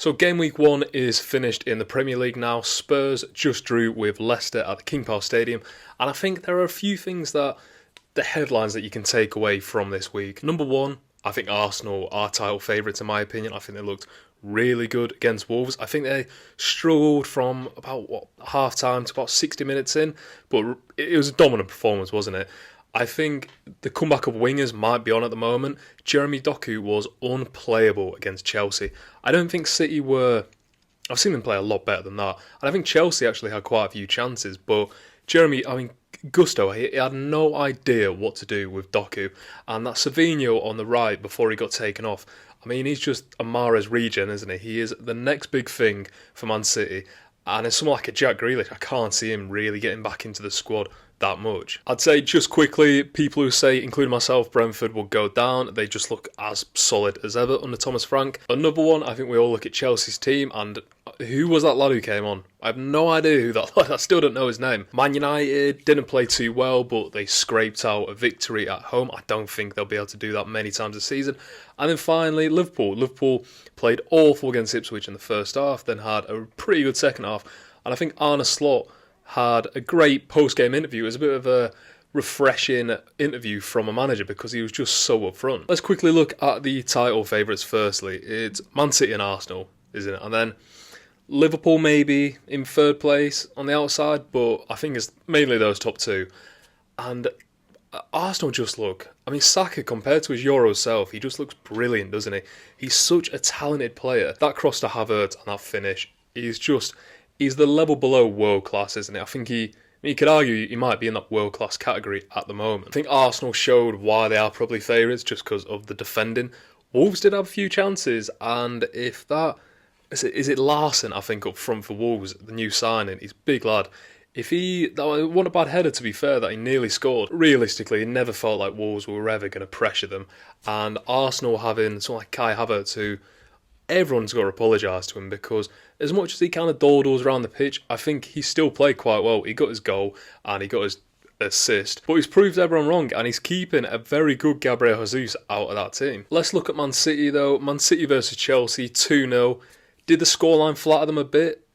So game week 1 is finished in the Premier League now. Spurs just drew with Leicester at the King Power Stadium. And I think there are a few things the headlines that you can take away from this week. Number one, I think Arsenal are title favourites in my opinion. I think they looked really good against Wolves. I think they struggled from about half time to about 60 minutes in. But it was a dominant performance, wasn't it? I think the comeback of wingers might be on at the moment. Jeremy Doku was unplayable against Chelsea. I don't think City were... I've seen them play a lot better than that. And I think Chelsea actually had quite a few chances. But Gusto, he had no idea what to do with Doku. And that Savinho on the right before he got taken off. I mean, he's just a Mahrez regen, isn't he? He is the next big thing for Man City. And it's someone like a Jack Grealish. I can't see him really getting back into the squad that much. I'd say just quickly, people who say, including myself, Brentford will go down, they just look as solid as ever under Thomas Frank. Another one, I think we all look at Chelsea's team, and who was that lad who came on? I have no idea who that lad, I still don't know his name. Man United didn't play too well, but they scraped out a victory at home. I don't think they'll be able to do that many times this season. And then finally, Liverpool. Liverpool played awful against Ipswich in the first half, then had a pretty good second half, and I think Arne Slot had a great post-game interview. It was a bit of a refreshing interview from a manager because he was just so upfront. Let's quickly look at the title favourites firstly. It's Man City and Arsenal, isn't it? And then Liverpool maybe in third place on the outside, but I think it's mainly those top two. And Arsenal just look... I mean, Saka, compared to his Euro self, he just looks brilliant, doesn't he? He's such a talented player. That cross to Havertz and that finish, he's the level below world class, isn't it? I think you could argue he might be in that world class category at the moment. I think Arsenal showed why they are probably favourites just because of the defending. Wolves did have a few chances, and if that is it Larson, I think, up front for Wolves, the new signing, he's a big lad. That wasn't a bad header, to be fair, that he nearly scored. Realistically, it never felt like Wolves were ever going to pressure them, and Arsenal having someone like Kai Havertz, who everyone's got to apologise to him because as much as he kind of dawdles around the pitch, I think he still played quite well. He got his goal and he got his assist, but he's proved everyone wrong and he's keeping a very good Gabriel Jesus out of that team. Let's look at Man City though. Man City versus Chelsea, 2-0. Did the scoreline flatter them a bit?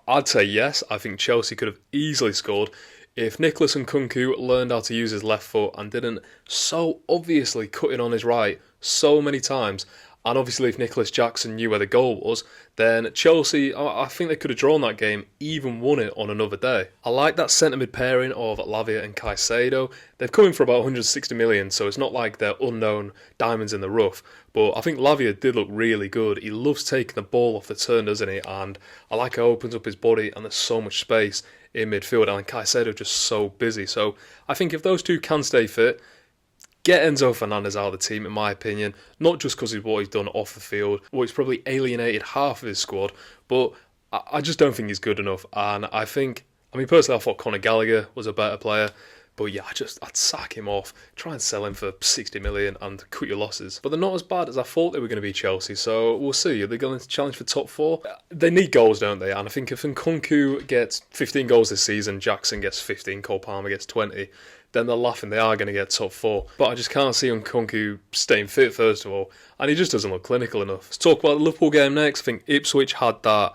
I'd say yes. I think Chelsea could have easily scored if Nicholas Nkunku learned how to use his left foot and didn't so obviously cut in on his right so many times. And obviously if Nicholas Jackson knew where the goal was, then Chelsea, I think they could have drawn that game, even won it on another day. I like that centre-mid pairing of Lavia and Caicedo. They've come in for about 160 million, so it's not like they're unknown diamonds in the rough. But I think Lavia did look really good. He loves taking the ball off the turn, doesn't he? And I like how it opens up his body and there's so much space in midfield. And Caicedo just so busy. So I think if those two can stay fit, get Enzo Fernandez out of the team, in my opinion, not just because of what he's done off the field, well, he's probably alienated half of his squad, but I just don't think he's good enough. And personally, I thought Conor Gallagher was a better player, but yeah, I'd sack him off, try and sell him for 60 million and cut your losses. But they're not as bad as I thought they were going to be, Chelsea, so we'll see. Are they going to challenge for top 4? They need goals, don't they? And I think if Nkunku gets 15 goals this season, Jackson gets 15, Cole Palmer gets 20, then they're laughing. They are going to get top 4. But I just can't see Nkunku staying fit, first of all. And he just doesn't look clinical enough. Let's talk about the Liverpool game next. I think Ipswich had that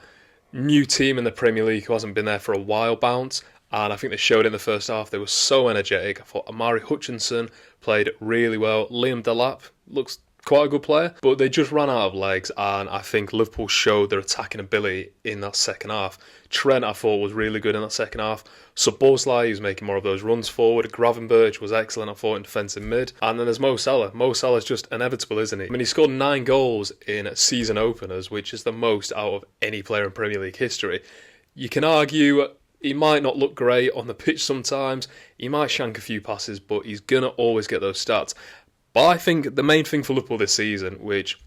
new team in the Premier League who hasn't been there for a while bounce. And I think they showed it in the first half. They were so energetic. I thought Amari Hutchinson played really well. Liam Delap looks quite a good player, but they just ran out of legs, and I think Liverpool showed their attacking ability in that second half. Trent, I thought, was really good in that second half. Szoboszlai, was making more of those runs forward. Gravenberch was excellent, I thought, in defensive mid. And then there's Mo Salah. Mo Salah's just inevitable, isn't he? I mean, he scored 9 goals in season openers, which is the most out of any player in Premier League history. You can argue he might not look great on the pitch sometimes. He might shank a few passes, but he's going to always get those stats. But I think the main thing for Liverpool this season, which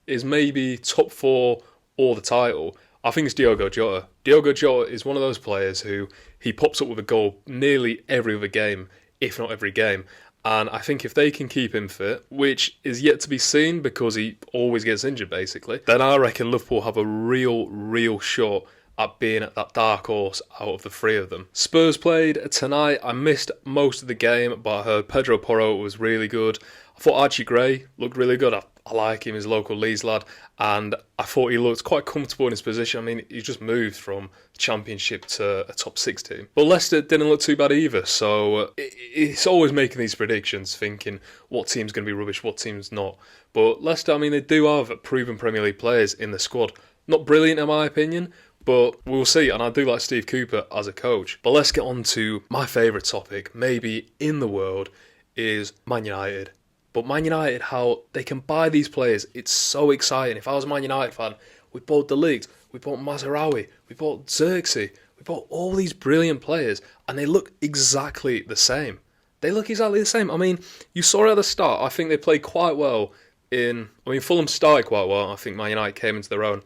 is maybe top 4 or the title, I think it's Diogo Jota. Diogo Jota is one of those players who he pops up with a goal nearly every other game, if not every game. And I think if they can keep him fit, which is yet to be seen because he always gets injured basically, then I reckon Liverpool have a real shot at being at that dark horse out of the 3 of them. Spurs played tonight. I missed most of the game, but I heard Pedro Porro was really good. I thought Archie Gray looked really good. I like him, he's a local Leeds lad, and I thought he looked quite comfortable in his position. I mean, he just moved from Championship to a top 6 team. But Leicester didn't look too bad either, so it's always making these predictions, thinking what team's going to be rubbish, what team's not. But Leicester, I mean, they do have proven Premier League players in the squad. Not brilliant in my opinion, but we'll see, and I do like Steve Cooper as a coach. But let's get on to my favourite topic, maybe in the world, is Man United. But Man United, how they can buy these players, it's so exciting. If I was a Man United fan, we bought De Ligt, we bought Mazraoui, we bought Xerxes, we bought all these brilliant players, and they look exactly the same. They look exactly the same. I mean, you saw it at the start. I think they played quite well Fulham started quite well. I think Man United came into their own.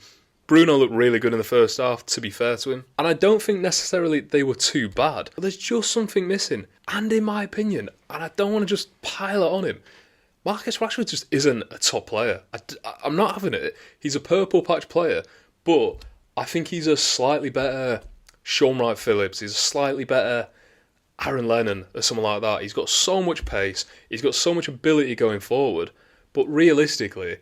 Bruno looked really good in the first half, to be fair to him. And I don't think necessarily they were too bad. But there's just something missing. And in my opinion, and I don't want to just pile it on him, Marcus Rashford just isn't a top player. I'm not having it. He's a purple patch player, but I think he's a slightly better Shaun Wright-Phillips. He's a slightly better Aaron Lennon or someone like that. He's got so much pace. He's got so much ability going forward. But realistically,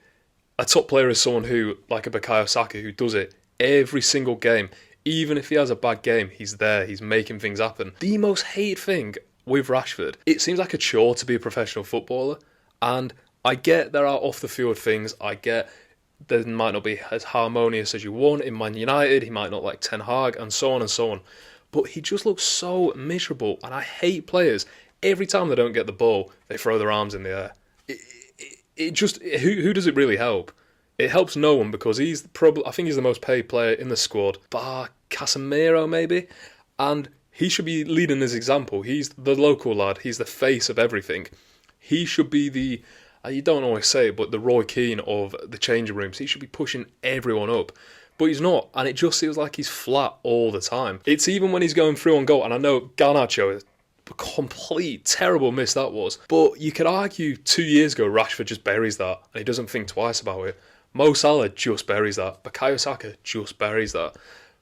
a top player is someone who, like a Bukayo Saka, who does it every single game. Even if he has a bad game, he's there. He's making things happen. The most hated thing with Rashford, it seems like a chore to be a professional footballer. And I get there are off-the-field things. I get there might not be as harmonious as you want in Man United. He might not like Ten Hag and so on and so on. But he just looks so miserable. And I hate players. Every time they don't get the ball, they throw their arms in the air. Who does it really help? It helps no one because I think he's the most paid player in the squad, bar Casemiro maybe, and he should be leading his example. He's the local lad. He's the face of everything. He should be you don't always say it, but the Roy Keane of the changing rooms. He should be pushing everyone up. But he's not, and it just feels like he's flat all the time. It's even when he's going through on goal, and I know Garnacho is a complete terrible miss that was. But you could argue 2 years ago, Rashford just buries that, and he doesn't think twice about it. Mo Salah just buries that. Bukayo Saka just buries that.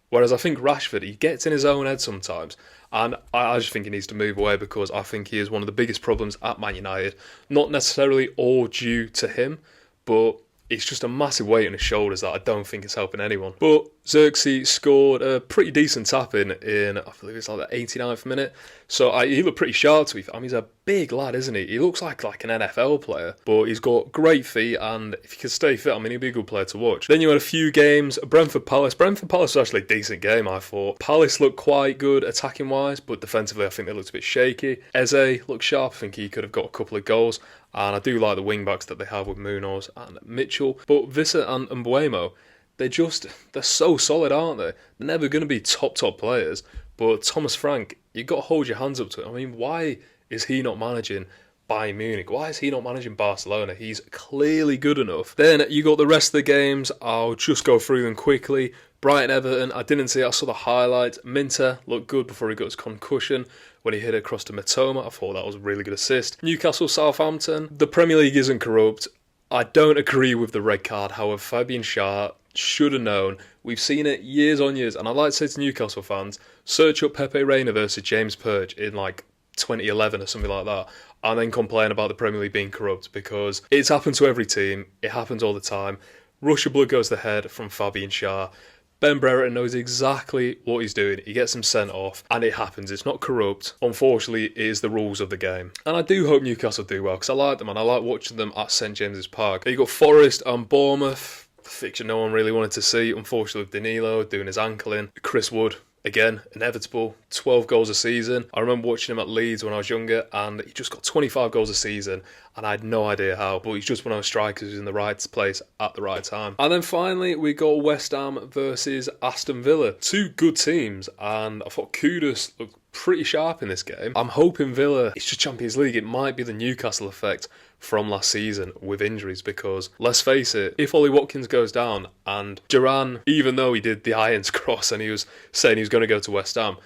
Whereas I think Rashford, he gets in his own head sometimes. And I just think he needs to move away because I think he is one of the biggest problems at Man United. Not necessarily all due to him, but it's just a massive weight on his shoulders that I don't think is helping anyone. But Xerxes scored a pretty decent tap-in in, I believe it's like the 89th minute. So he looked pretty sharp to me. I mean, he's a big lad, isn't he? He looks like an NFL player. But he's got great feet, and if he can stay fit, I mean, he'll be a good player to watch. Then you had a few games. Brentford Palace. Brentford Palace was actually a decent game, I thought. Palace looked quite good attacking-wise, but defensively I think they looked a bit shaky. Eze looked sharp. I think he could have got a couple of goals. And I do like the wing-backs that they have with Munoz and Mitchell. But Vissa and Mbuemo, they're so solid, aren't they? They're never going to be top players. But Thomas Frank, you've got to hold your hands up to it. I mean, why is he not managing Bayern Munich? Why is he not managing Barcelona? He's clearly good enough. Then you got the rest of the games. I'll just go through them quickly. Brighton Everton, I didn't see it. I saw the highlights. Minter looked good before he got his concussion. When he hit it across to Matoma, I thought that was a really good assist. Newcastle Southampton, the Premier League isn't corrupt. I don't agree with the red card. However, Fabian Schär should have known. We've seen it years on years. And I'd like to say to Newcastle fans, search up Pepe Reina versus James Purge in like 2011 or something like that, and then complain about the Premier League being corrupt, because it's happened to every team. It happens all the time. Rush of blood goes to the head from Fabian Schär. Ben Brereton knows exactly what he's doing. He gets him sent off, and it happens. It's not corrupt. Unfortunately, it is the rules of the game. And I do hope Newcastle do well, because I like them, and I like watching them at St James's Park. You got Forest and Bournemouth, the fixture no one really wanted to see. Unfortunately, with Danilo doing his ankle in. Chris Wood, again, inevitable. 12 goals a season. I remember watching him at Leeds when I was younger, and he just got 25 goals a season, and I had no idea how, but he's just one of those strikers who's in the right place at the right time. And then finally, we got West Ham versus Aston Villa. Two good teams, and I thought Kudus looked pretty sharp in this game. I'm hoping Villa, it's just Champions League, it might be the Newcastle effect from last season with injuries, because let's face it, if Ollie Watkins goes down and Duran, even though he did the Irons cross and he was saying he was going to go to West Ham,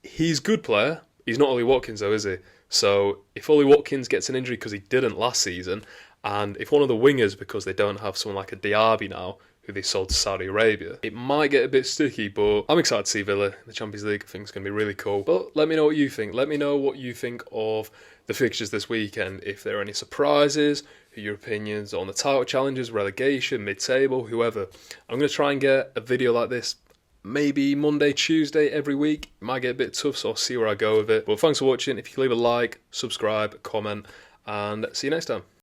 he's a good player. He's not Ollie Watkins though, is he? So if Ollie Watkins gets an injury because he didn't last season, and if one of the wingers, because they don't have someone like a Diaby now, who they sold to Saudi Arabia. It might get a bit sticky, but I'm excited to see Villa in the Champions League. I think it's going to be really cool. But let me know what you think. Let me know what you think of the fixtures this weekend. If there are any surprises, your opinions on the title challenges, relegation, mid-table, whoever. I'm going to try and get a video like this maybe Monday, Tuesday every week. It might get a bit tough, so I'll see where I go with it. But thanks for watching. If you could leave a like, subscribe, comment, and see you next time.